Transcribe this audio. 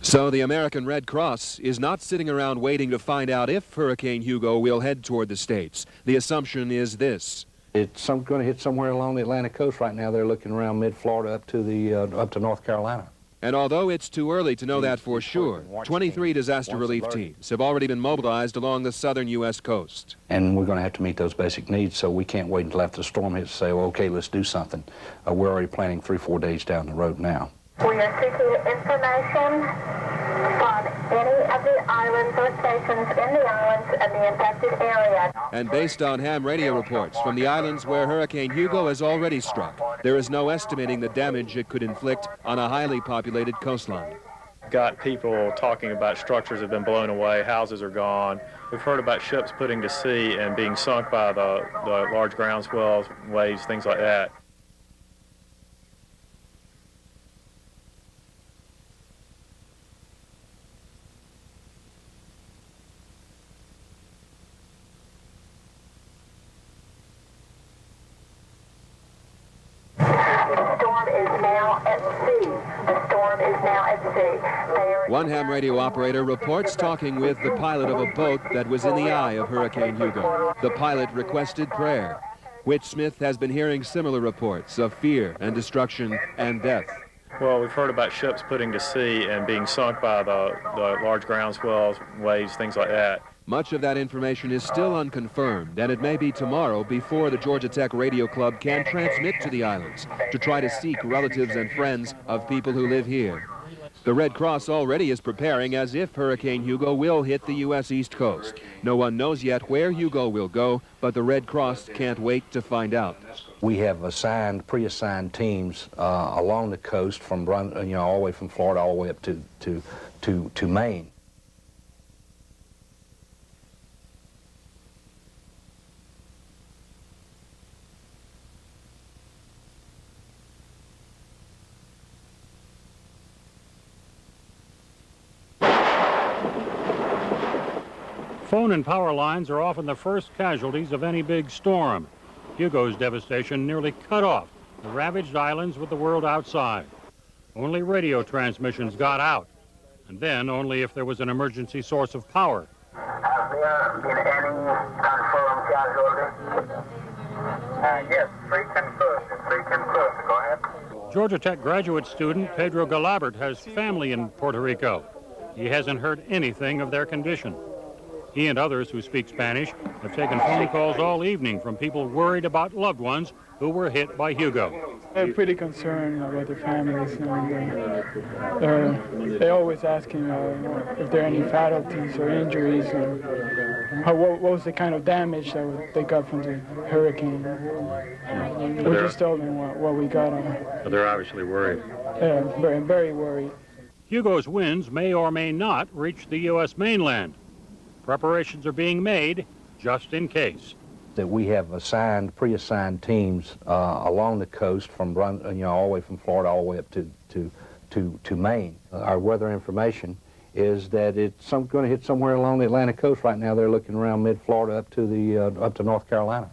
So the American Red Cross is not sitting around waiting to find out if Hurricane Hugo will head toward the States. The assumption is this. It's going to hit somewhere along the Atlantic coast right now. They're looking around mid-Florida up to North Carolina. And although it's too early to know that for sure, 23 disaster relief teams have already been mobilized along the southern U.S. coast. And we're going to have to meet those basic needs, so we can't wait until after the storm hits to say, well, okay, let's do something. We're already planning 3-4 days down the road now. We are seeking information on any of the islands or stations in the islands and the impacted area. And based on ham radio reports from the islands where Hurricane Hugo has already struck, there is no estimating the damage it could inflict on a highly populated coastline. Got people talking about structures have been blown away, houses are gone. We've heard about ships putting to sea and being sunk by the large ground swells, waves, things like that. One ham radio operator reports talking with the pilot of a boat that was in the eye of Hurricane Hugo. The pilot requested prayer. Whit Smith has been hearing similar reports of fear and destruction and death. Well, we've heard about ships putting to sea and being sunk by the large ground swells, waves, things like that. Much of that information is still unconfirmed, and it may be tomorrow before the Georgia Tech Radio Club can transmit to the islands to try to seek relatives and friends of people who live here. The Red Cross already is preparing as if Hurricane Hugo will hit the U.S. East Coast. No one knows yet where Hugo will go, but the Red Cross can't wait to find out. We have pre-assigned teams along the coast from all the way from Florida all the way up to Maine. Phone and power lines are often the first casualties of any big storm. Hugo's devastation nearly cut off the ravaged islands with the world outside. Only radio transmissions got out, and then only if there was an emergency source of power. Have there been any confirmed casualties? Yes, 3 confirmed. Go ahead. Georgia Tech graduate student Pedro Galabert has family in Puerto Rico. He hasn't heard anything of their condition. He and others who speak Spanish have taken phone calls all evening from people worried about loved ones who were hit by Hugo. They're pretty concerned about their families, and they're always asking if there are any fatalities or injuries, and what was the kind of damage that they got from the hurricane. We just told them what we got on. They're obviously worried. Yeah, very, very worried. Hugo's winds may or may not reach the U.S. mainland. Preparations are being made just in case. That we have pre-assigned teams along the coast from all the way from Florida all the way up to Maine. Our weather information is that it's going to hit somewhere along the Atlantic coast right now. They're looking around mid-Florida up to North Carolina.